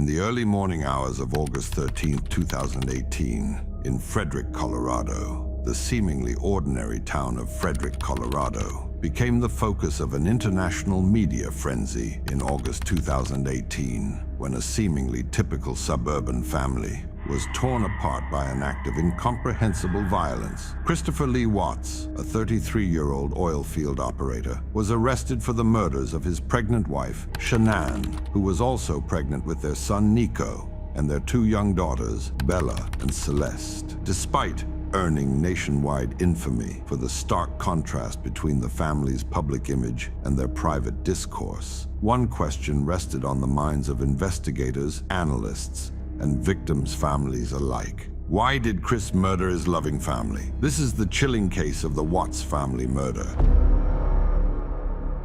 the early morning hours of August 13, 2018, in Frederick, Colorado, the seemingly ordinary town of Frederick, Colorado, became the focus of an international media frenzy in August 2018, when a seemingly typical suburban family was torn apart by an act of incomprehensible violence. Christopher Lee Watts, a 33-year-old oil field operator, was arrested for the murders of his pregnant wife, Shanann, who was also pregnant with their son Nico and their two young daughters, Bella and Celeste. Despite earning nationwide infamy for the stark contrast between the family's public image and their private discourse, one question rested on the minds of investigators, analysts, and victims' families alike. Why did Chris murder his loving family? This is the chilling case of the Watts family murder.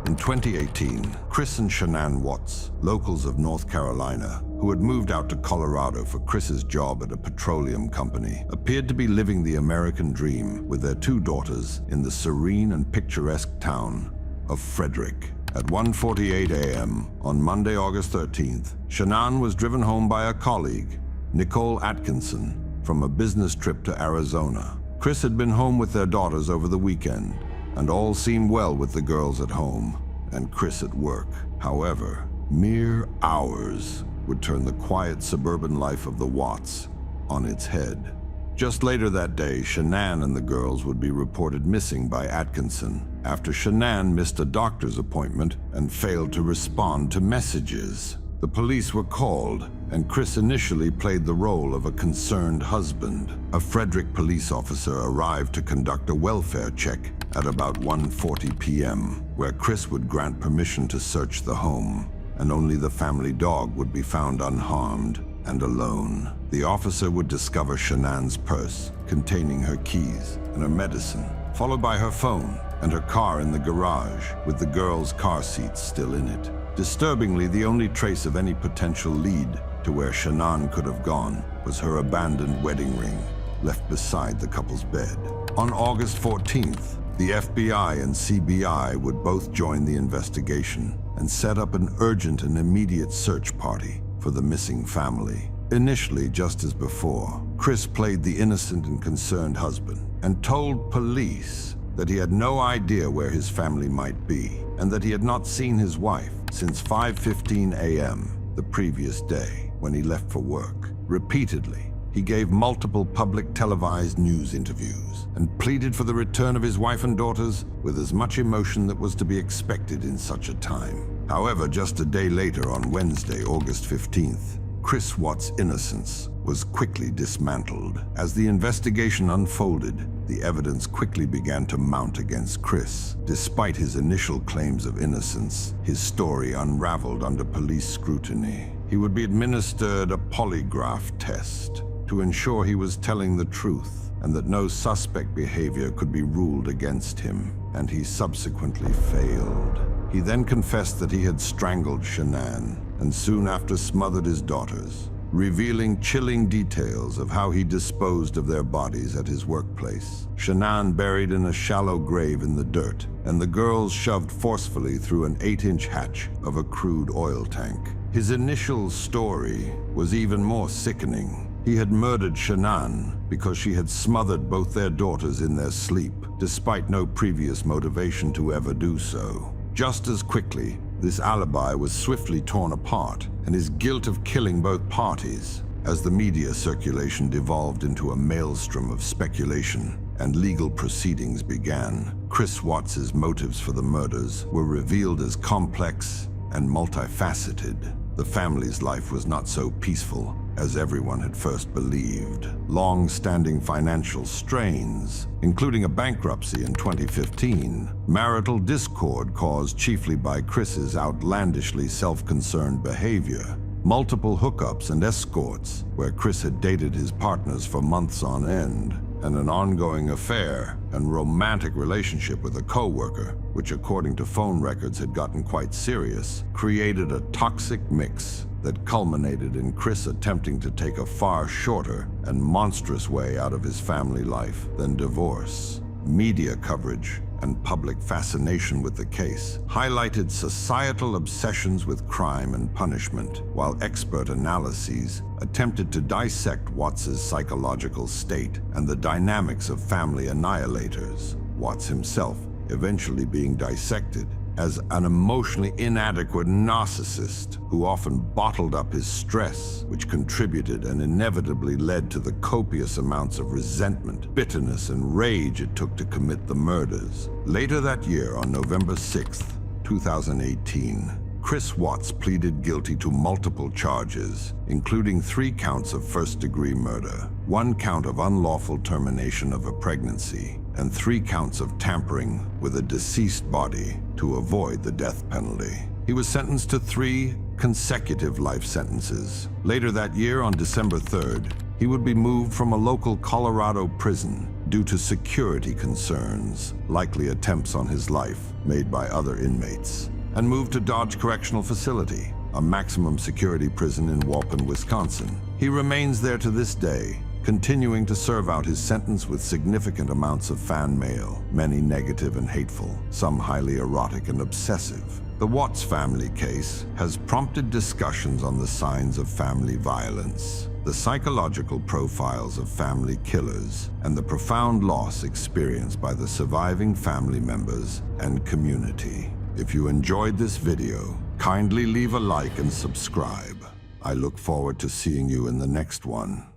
In 2018, Chris and Shanann Watts, locals of North Carolina, who had moved out to Colorado for Chris's job at a petroleum company, appeared to be living the American dream with their two daughters in the serene and picturesque town of Frederick. At 1:48 a.m. on Monday, August 13th, Shanann was driven home by a colleague, Nicole Atkinson, from a business trip to Arizona. Chris had been home with their daughters over the weekend, and all seemed well with the girls at home and Chris at work. However, mere hours would turn the quiet suburban life of the Watts on its head. Just later that day, Shanann and the girls would be reported missing by Atkinson after Shanann missed a doctor's appointment and failed to respond to messages. The police were called, and Chris initially played the role of a concerned husband. A Frederick police officer arrived to conduct a welfare check at about 1:40 p.m., where Chris would grant permission to search the home, and only the family dog would be found unharmed and alone. The officer would discover Shanann's purse containing her keys and her medicine, followed by her phone and her car in the garage, with the girls' car seats still in it. Disturbingly, the only trace of any potential lead to where Shanann could have gone was her abandoned wedding ring, left beside the couple's bed. On August 14th, the FBI and CBI would both join the investigation and set up an urgent and immediate search party for the missing family. Initially, just as before, Chris played the innocent and concerned husband and told police that he had no idea where his family might be and that he had not seen his wife since 5:15 a.m. the previous day when he left for work. Repeatedly, he gave multiple public televised news interviews and pleaded for the return of his wife and daughters with as much emotion that was to be expected in such a time. However, just a day later, on Wednesday, August 15th, Chris Watts' innocence was quickly dismantled. As the investigation unfolded, the evidence quickly began to mount against Chris. Despite his initial claims of innocence, his story unraveled under police scrutiny. He would be administered a polygraph test to ensure he was telling the truth and that no suspect behavior could be ruled against him, and he subsequently failed. He then confessed that he had strangled Shanann and soon after smothered his daughters, revealing chilling details of how he disposed of their bodies at his workplace. Shanann buried in a shallow grave in the dirt, and the girls shoved forcefully through an 8-inch hatch of a crude oil tank. His initial story was even more sickening. He had murdered Shanann because she had smothered both their daughters in their sleep, despite no previous motivation to ever do so. Just as quickly, this alibi was swiftly torn apart, and his guilt of killing both parties. As the media circulation devolved into a maelstrom of speculation and legal proceedings began, Chris Watts' motives for the murders were revealed as complex and multifaceted. The family's life was not so peaceful as everyone had first believed. Long-standing financial strains, including a bankruptcy in 2015, marital discord caused chiefly by Chris's outlandishly self-concerned behavior, multiple hookups and escorts where Chris had dated his partners for months on end, and an ongoing affair and romantic relationship with a co-worker, which according to phone records had gotten quite serious, created a toxic mix that culminated in Chris attempting to take a far shorter and monstrous way out of his family life than divorce. Media coverage and public fascination with the case highlighted societal obsessions with crime and punishment, while expert analyses attempted to dissect Watts's psychological state and the dynamics of family annihilators. Watts himself eventually being dissected as an emotionally inadequate narcissist who often bottled up his stress, which contributed and inevitably led to the copious amounts of resentment, bitterness, and rage it took to commit the murders. Later that year, on November 6, 2018, Chris Watts pleaded guilty to multiple charges, including 3 counts of first-degree murder, 1 count of unlawful termination of a pregnancy, and 3 counts of tampering with a deceased body to avoid the death penalty. He was sentenced to 3 consecutive life sentences. Later that year, on December 3rd, he would be moved from a local Colorado prison due to security concerns, likely attempts on his life made by other inmates, and moved to Dodge Correctional Facility, a maximum security prison in Walpen, Wisconsin. He remains there to this day, continuing to serve out his sentence with significant amounts of fan mail, many negative and hateful, some highly erotic and obsessive. The Watts family case has prompted discussions on the signs of family violence, the psychological profiles of family killers, and the profound loss experienced by the surviving family members and community. If you enjoyed this video, kindly leave a like and subscribe. I look forward to seeing you in the next one.